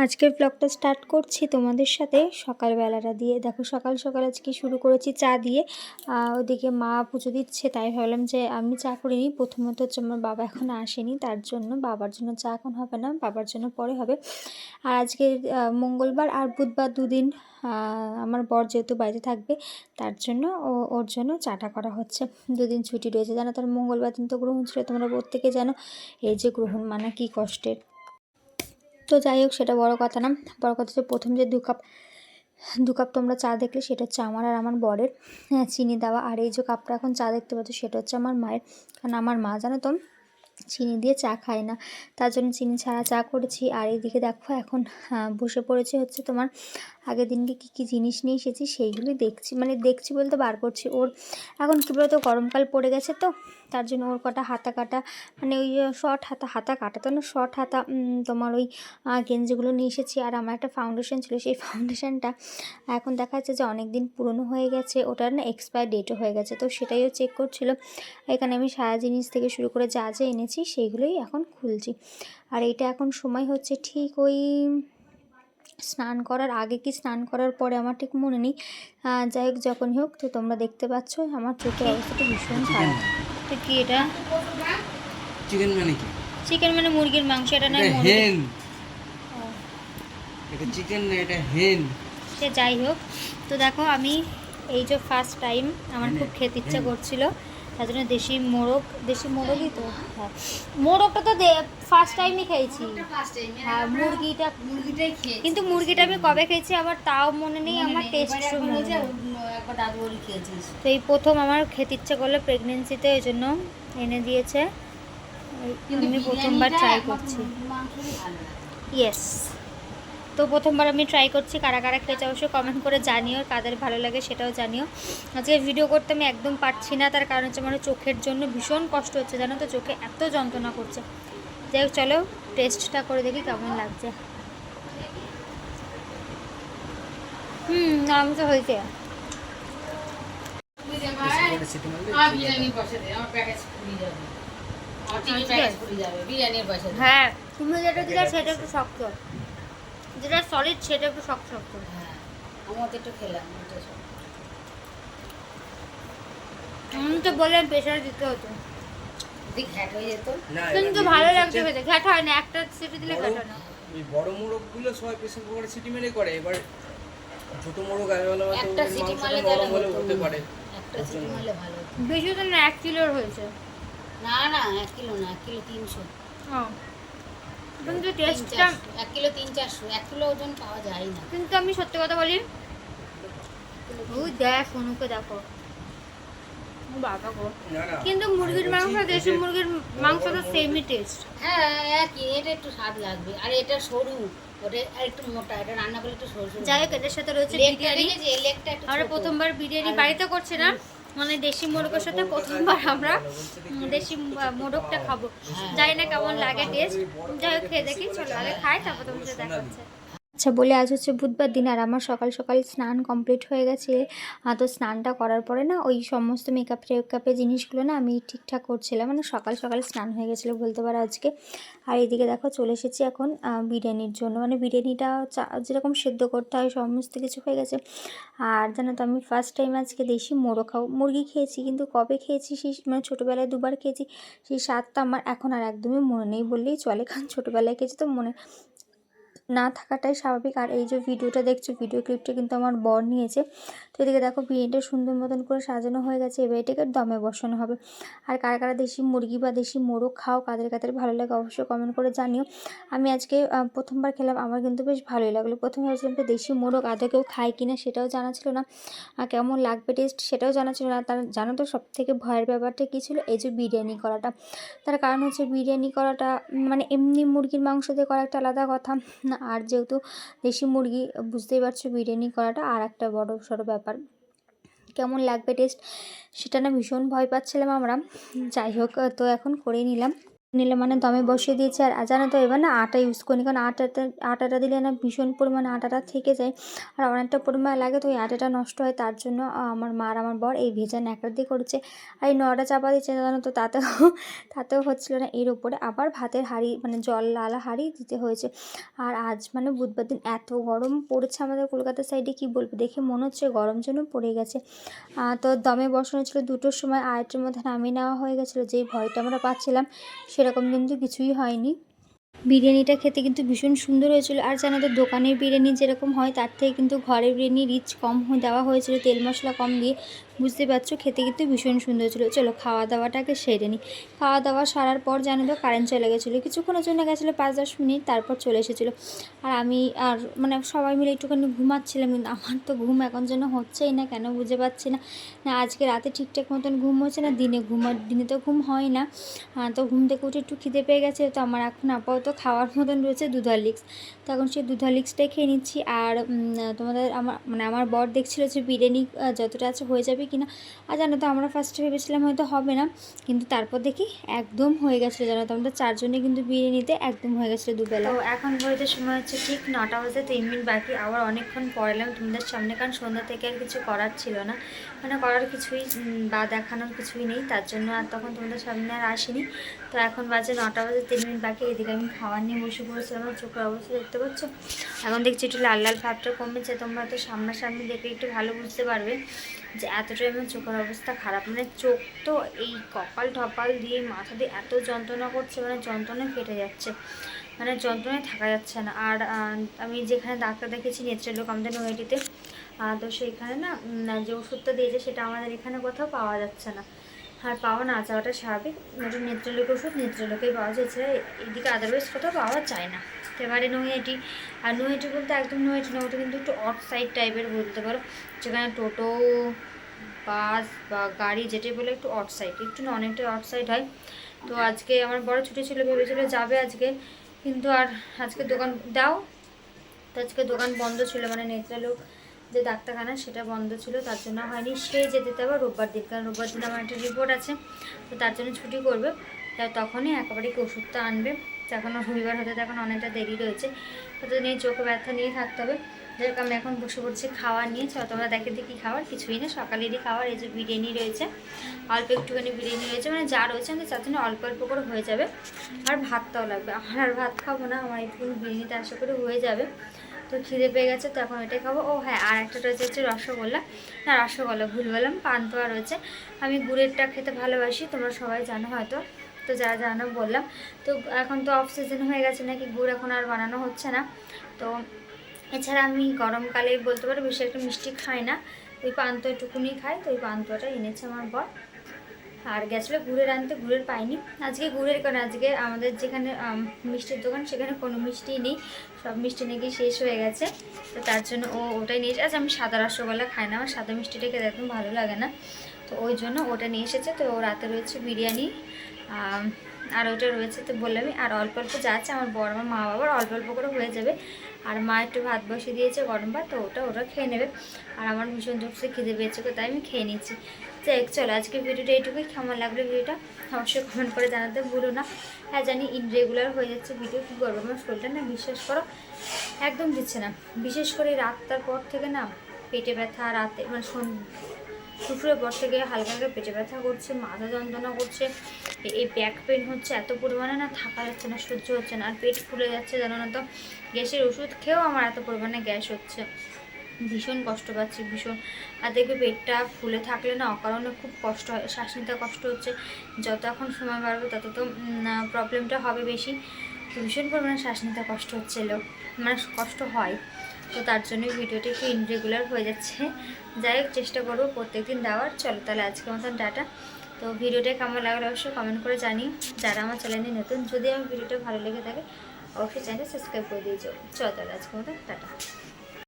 আজকের ব্লগটা স্টার্ট করছি তোমাদের সাথে সকালবেলাটা দিয়ে। দেখো সকাল সকাল আজকে শুরু করেছি চা দিয়ে। ওদিকে মা পুজো দিচ্ছে, তাই ভাবলাম যে আমি চা করিনি। প্রথমত হচ্ছে আমার বাবা এখনও আসেনি, তার জন্য বাবার জন্য চা এখন হবে না, বাবার জন্য পরে হবে। আর আজকে মঙ্গলবার আর বুধবার দুদিন আমার বর যেহেতু বাড়িতে থাকবে, তার জন্য ওর জন্য চাটা করা হচ্ছে। দুদিন ছুটি রয়েছে, জানো তার মঙ্গলবার দিন তো গ্রহণ ছিল, তোমরা প্রত্যেকে জানো এই যে গ্রহণ মানে কী কষ্টের। তো যাই হোক, সেটা বড় কথা না। বড় কথা হচ্ছে প্রথম যে দু কাপ তোমরা চা দেখলে সেটা হচ্ছে আমার আর আমার বরের, চিনি দেওয়া। আর এই যে কাপটা এখন চা দেখতে পাচ্ছ সেটা হচ্ছে আমার মায়ের, কারণ আমার মা জানো তো চিনি দিয়ে চা খায় না, তার জন্য চিনি ছাড়া চা করেছি। আর এইদিকে দেখো এখন বসে পড়েছি হচ্ছে তোমার আগের দিনকে কী কী জিনিস নিয়ে এসেছি সেইগুলি দেখছি, মানে দেখছি বলতে বার করছি। ওর এখন কী বলতো গরমকাল পড়ে গেছে, তো তার জন্য ওর কটা হাতা কাটা, মানে ওই শর্ট হাতা কাটা তো না, শর্ট হাতা তোমার ওই গেঞ্জিগুলো নিয়ে এসেছি। আর আমার একটা ফাউন্ডেশন ছিল, সেই ফাউন্ডেশনটা এখন দেখা যাচ্ছে যে অনেক দিন পুরনো হয়ে গেছে, ওটার না এক্সপায়ার ডেটও হয়ে গেছে, তো সেটাইও চেক করছিল। এখানে আমি সারা জিনিস থেকে শুরু করে যা যা এনেছি সেইগুলোই এখন খুলছি। আর এইটা এখন সময় হচ্ছে ঠিক ওই স্নান করার আগে কি স্নান করার পরে আমার ঠিক মনে নেই। যাই হোক যখনই হোক, তো তোমরা দেখতে পাচ্ছ আমার চোখের অবস্থাটা ভীষণ খারাপ। তো কি এটা চিকেন মানে কি? চিকেন মানে মুরগির মাংস, এটা নয় হেন। এটা চিকেন না, এটা হেন। সে যাই হোক, তো দেখো আমি এই যে ফার্স্ট টাইম আমার খুব খেতে ইচ্ছা করছিল, তার জন্য দেশি মোরগই তো, হ্যাঁ মোরগটা তো ফার্স্ট টাইমই খেয়েছি। হ্যাঁ মুরগিটাই খেয়েছি, কিন্তু মুরগিটা আমি কবে খেয়েছি আবার তাও মনে নেই আমার, টেস্ট তো এই প্রথম আমার খেতে ইচ্ছে করলো প্রেগনেন্সিতে, ওই জন্য এনে দিয়েছে। আমি প্রথমবার ট্রাই করছি। ইয়েস, তো প্রথমবার আমি ট্রাই করছি। কারা কারা খেয়েছে অবশ্যই কমেন্ট করে জানিও, কাদের ভালো লাগে সেটাও জানিও। আজকে ভিডিও করতে আমি একদম পারছি না, তার কারণ হচ্ছে আমার চোখের জন্য ভীষণ কষ্ট হচ্ছে, জানো তো চোখে এত যন্ত্রণা করছে। যাই হোক চলো টেস্টটা করে দেখি কেমন লাগছে। আমি তো হয়েছে হ্যাঁ, তুমি যেটা দিলে সেটা একটু শক্ত, যেটা সলিড সেটা একটু শক্ত শক্ত। হ্যাঁ আমি তো একটু খেলাম, আমি তো বললাম প্রেশার দিতে হতো, ঘ্যাট হয়ে যেত, কিন্তু ভালো লাগছে খেতে। ঘ্যাট হয় না, একটা সিটি দিলে ঘ্যাট হয় না। এই বড় মোরগগুলো সবাই প্রেসার কুকারে সিটি মেরে করে, এবার ছোট মোরগ একটা সিটি মারলে নরম হলে হতে পারে। একটা সিটি মারলে ভালো হতো। বেশি তো না, 1 কিলোর হয়েছে। না না 1 কিলো না, 1 কিলো 300। কিন্তু টেস্টটা 1 কিলো 300-400, 1 কিলো ওজন পাওয়া যায় না। কিন্তু আমি সত্যি কথা বলি, ওই দেখ অনুকে দেখো, ও বাবা গো, কিন্তু মুরগির মাংস দেশি মুরগির মাংস তো সেমই টেস্ট। হ্যাঁ একই, এটা একটু স্বাদ লাগবে, আর এটা সরু, ওটা আর একটু মোটা, এটা রান্না করলে একটু সরু সরু। যাই হোক, এটার সাথে রয়েছে বিরিয়ানি। আমরা প্রথমবার বিরিয়ানি বাড়িতে করছি না, মানে দেশি মোরগের সাথে প্রথমবার আমরা দেশি মোরগটা খাবো। জানি না কেমন লাগে টেস্ট, যাই হোক খেয়ে দেখি। চলো আগে খাই, তারপর তোমার সাথে দেখা হচ্ছে। আচ্ছা বলে আজ হচ্ছে বুধবার দিন, আর আমার সকাল সকাল স্নান কমপ্লিট হয়ে গেছে। তো স্নানটা করার পরে না ওই সমস্ত মেকআপের জিনিসগুলো না আমি ঠিকঠাক করছিলাম, মানে সকাল সকাল স্নান হয়ে গেছিলো বলতে পারো আজকে। আর এইদিকে দেখো চলে এসেছি এখন বিরিয়ানির জন্য, মানে বিরিয়ানিটা যেরকম সেদ্ধ করতে হয় সমস্ত কিছু হয়ে গেছে। আর জানো তো আমি ফার্স্ট টাইম আজকে দেশি মুরগি খেয়েছি, কিন্তু কবে খেয়েছি সেই মানে ছোটোবেলায় 2বার খেয়েছি, সেই স্বাদটা আমার এখন আর একদমই মনে নেই বললেই চলে, কারণ ছোটোবেলায় খেয়েছি তো মনে না থাকাটাই স্বাভাবিক। আর এই যে ভিডিওটা দেখছো, ভিডিও ক্লিপটা কিন্তু আমার বর নিয়েছে। তো এদিকে দেখো বিরিয়ানিটা সুন্দর মতন করে সাজানো হয়ে গেছে, এবার এটাকে দমে বসানো হবে। আর কারা কারা দেশি মুরগি বা দেশি মোরগ খাও, কাদের কাদের ভালো লাগে অবশ্যই কমেন্ট করে জানিও। আমি আজকে প্রথমবার খেলাম, আমার কিন্তু বেশ ভালোই লাগলো। প্রথমে ভাবছিলাম যে দেশি মোরগ আদৌ কেউ খায় কিনা সেটাও জানা ছিল না, কেমন লাগবে টেস্ট সেটাও জানা ছিল না। তার জানো তো সবথেকে ভয়ের ব্যাপারটা কী ছিল, এই যে বিরিয়ানি করাটা। তার কারণ হচ্ছে বিরিয়ানি করাটা মানে এমনি মুরগির মাংস দিয়ে করা একটা আলাদা কথা, আর যেহেতু দেশি মুরগি বুঝতেই পারছো বিরিয়ানি করাটা আর একটা বড় সড়ো ব্যাপার। কেমন লাগবে টেস্ট সেটা না ভীষণ ভয় পাচ্ছিলাম আমরা। যাই হোক, তো এখন করে নিলাম। নিলে মানে দমে বসিয়ে দিয়েছি। আর জানো তো এবার না আটা ইউজ করিনি, কারণ আটাটা দিলে না ভীষণ পরিমাণে আটাটা থেকে যায় আর অনেকটা পরিমাণে লাগে, তো ওই আটাটা নষ্ট হয়। তার জন্য আমার মা আর আমার বর এই ভেজা ন্যাকড়া দিয়ে করেছে। আর এই নটা চাপা দিচ্ছে, জানো তো তাতেও হচ্ছিলো না। এর উপরে আবার ভাতের হাঁড়ি মানে জল আলা হাঁড়ি দিতে হয়েছে। আর আজ মানে বুধবার দিন এত গরম পড়েছে আমাদের কলকাতার সাইডে, কি বলবো, দেখে মনে হচ্ছে গরম যেন পড়ে গেছে। তো দমে বসানো ছিল 2টোর সময়, আরেকটার মধ্যে নামিয়ে নেওয়া হয়ে গেছিলো। যেই ভয়টা আমরা পাচ্ছিলাম সেরকম কিন্তু কিছুই হয়নি। বিরিয়ানিটা খেতে কিন্তু ভীষণ সুন্দর হয়েছিল। আর জানো তো দোকানের বিরিয়ানি যেরকম হয় তার থেকে কিন্তু ঘরের বিরিয়ানি রিচ কম দেওয়া হয়েছিল, তেল মশলা কম দিয়ে। বুঝতে পারছো, খেতে কিন্তু ভীষণ সুন্দর ছিল। চলো খাওয়া দাওয়াটাকে সেরে নিই। খাওয়া দাওয়া সারার পর জানো তো কারেন্ট চলে গেছিলো, কিছুক্ষণের জন্য গেছিলো 5-10 মিনিট, তারপর চলে এসেছিলো। আর আমি আর মানে সবাই মিলে একটুখানি ঘুমাচ্ছিলাম, কিন্তু আমার তো ঘুম এখন যেন হচ্ছেই না, কেন বুঝে পাচ্ছি না। না আজকে রাতে ঠিকঠাক মতন ঘুম হচ্ছে না, দিনে তো ঘুম হয় না। তো ঘুম থেকে উঠে একটু খিদে পেয়ে গেছে, তো আমার এখন আপাতত খাওয়ার মতন রয়েছে দুধ হরলিক্স। তো এখন সেই দুধ হরলিক্সটাই খেয়ে নিচ্ছি। আর আমার বর দেখছিল যে বিরিয়ানি যতটা আছে হয়ে যাবে কি না। আর জানো তো আমরা ফার্স্টে ভেবেছিলাম হয়তো হবে না, কিন্তু তারপর দেখি একদম হয়ে গেছিলো। জানো তো আমরা 4 জনে কিন্তু বিরিয়ানিতে একদম হয়ে গেছিলো দুবেলা। তো এখন ঘড়িতে সময় হচ্ছে ঠিক 9টা বাজে 3 মিনিট বাকি। আবার অনেকক্ষণ পর এলাম তোমাদের সামনে, কারণ সন্ধ্যা থেকে আর কিছু করার ছিল না, মানে করার কিছুই বা দেখানোর কিছুই নেই, তার জন্য আর তখন তোমাদের সামনে আর আসিনি। তো এখন বাজে 9টা বাজে 3 মিনিট বাকি। এদিকে আমি খাবার নিয়ে বসে পড়েছি। আমার চোখের অবস্থা দেখতে পাচ্ছ, এখন দেখছি একটু লাল লাল ভাবটা কমেছে। তোমরা তো সামনাসামনি দেখে একটু ভালো বুঝতে পারবে যে এতটাই আমার চোখের অবস্থা খারাপ। মানে চোখ তো এই কপাল টপাল দিয়ে মাথা দিয়ে এত যন্ত্রণা করছে, মানে যন্ত্রণায় ফেটে যাচ্ছে, মানে যন্ত্রণায় থাকা যাচ্ছে না। আর আমি যেখানে ডাক্তার দেখেছি নেত্রলোক আমাদের নৈহাটিতে, তো সেইখানে না যে ওষুধটা দিয়েছে সেটা আমাদের এখানে কোথাও পাওয়া যাচ্ছে না। আর পাওয়া না যাওয়াটা স্বাভাবিক, ওটা নেত্রলোক ওষুধ নেত্রলোকেই পাওয়া যায়, এছাড়া এদিকে আদারওয়াইজ কোথাও পাওয়া যায় না। এবারে নৈহাটি, আর নৈহাটি বলতে একদম নৈহাটি না, ওটা কিন্তু একটু অফ সাইড টাইপের বলতে পারো, যেখানে টোটো বাস বা গাড়ি যেটাই বলে একটু অফ সাইড, একটু না অনেকটাই অফ সাইড হয়। তো আজকে আমার বড় ছুটি ছিল, ভেবেছিল যাবে আজকে, কিন্তু আর আজকে দোকান দাও, তো আজকে দোকান বন্ধ ছিল, মানে নেত্রলোক যে ডাক্তারখানা সেটা বন্ধ ছিল, তার জন্য হয়নি। সে যেতে হবে রোববার দিন, কারণ রোববার দিন আমার একটা রিপোর্ট আছে, তো তার জন্য ছুটি করবে। তাই তখনই একেবারে কি ওষুধটা আনবে। তো এখনও রবিবার হতে তো এখন অনেকটা দেরি রয়েছে, তো নিয়ে চোখে ব্যথা নিয়ে থাকতে হবে। যেরকম আমি এখন বসে পড়ছি খাওয়ার নিয়ে। তোমরা দেখে দিই কী খাবার, কিছুই না, সকালেরই খাবার। এই যে বিরিয়ানি রয়েছে, অল্প একটুখানি বিরিয়ানি রয়েছে, মানে যা রয়েছে আমি তার জন্য অল্প অল্প করে হয়ে যাবে। আর ভাতটাও লাগবে, আমার আর ভাত খাবো না, আমার একটুখানি বিরিয়ানিটা আশা করে হয়ে যাবে। তো খিদে পেয়ে গেছে, তো এখন এটাই খাবো। ও হ্যাঁ, আর একটা রয়েছে হচ্ছে রসগোল্লা, না রসগোল্লা ভুল বললাম, পান্তুয়া রয়েছে। আমি গুড়েরটা খেতে ভালোবাসি, তোমরা সবাই জানো হয়তো, তো যারা জানো বললাম। তো এখন তো অফ সিজন হয়ে গেছে, নাকি গুড় এখন আর বানানো হচ্ছে না। তো এছাড়া আমি গরমকালে বলতে পারো বেশি একটা মিষ্টি খাই না, ওই পান্তুয়াটুকুনি খাই। তো ওই পান্তুয়াটা এনেছে আমার বর, আর গেছিলো গুড়ের আনতে, গুড়ের পাইনি আজকে। গুড়ের কারণে আজকে আমাদের যেখানে মিষ্টির দোকান সেখানে কোনো মিষ্টি নেই, সব মিষ্টি নাকি শেষ হয়ে গেছে, তো তার জন্য ও ওটাই নিয়ে এসেছে। আচ্ছা আমি সাদা রসগোল্লা খাই না, আমার সাদা মিষ্টিটা খেতে একদম ভালো লাগে না, তো ওই জন্য ওটা নিয়ে এসেছে। তো রাতে রয়েছে বিরিয়ানি আর ওটা রয়েছে, তো বললামই। আর অল্প অল্প যা আছে আমার বড় আমার মা বাবার অল্প অল্প করে হয়ে যাবে। আর মা একটু ভাত বসিয়ে দিয়েছে গরম ভাত, তো ওটা খেয়ে নেবে। আর আমার ভীষণ জোরসে খিদে পেয়েছে, তো তাই আমি খেয়ে নিচ্ছি। যাই চলো আজকে ভিডিওটা এইটুকুই। কেমন লাগলো ভিডিওটা অবশ্যই কমেন্ট করে জানাতে ভুলো না। হ্যাঁ জানি ইনরেগুলার হয়ে যাচ্ছে ভিডিও, কী করবো, আমার শরীরটা না বিশ্বাস করো একদম দিচ্ছে না। বিশেষ করে রাতটার পর থেকে না পেটে ব্যথা, রাতে মানে দুপুরের পর থেকে হালকা হালকা পেটে ব্যথা করছে, মাথা যন্ত্রণা করছে, এই ব্যাক পেন হচ্ছে এত পরিমাণে, না থাকা যাচ্ছে না, সহ্য হচ্ছে না। আর পেট ফুলে যাচ্ছে, জানো না তো গ্যাসের ওষুধ খেয়েও আমার এত পরিমাণে গ্যাস হচ্ছে, ভীষণ কষ্ট পাচ্ছি ভীষণ। আর দেখবে পেটটা ফুলে থাকলে না অকারণে খুব কষ্ট হয়, শ্বাস নিতে কষ্ট হচ্ছে। যত এখন সময় বাড়বে তত তো প্রবলেমটা হবে বেশি, তো ভীষণ পরিমাণে শ্বাস নিতে কষ্ট হচ্ছিলো, মানে কষ্ট হয়। তো তার জন্য ভিডিওটা একটু ইনরেগুলার হয়ে যাচ্ছে। যাই হোক চেষ্টা করবো প্রত্যেকদিন দেওয়ার। চলো তাহলে আজকের মতন টাটা। তো ভিডিওটা কেমন লাগলো অবশ্যই কমেন্ট করে জানিও। যারা আমার চ্যানেলে নতুন, যদি আমার ভিডিওটা ভালো লেগে থাকে অবশ্যই চ্যানেলটা সাবস্ক্রাইব করে দিয়েছো। চলো তাহলে আজকের মতন টাটা।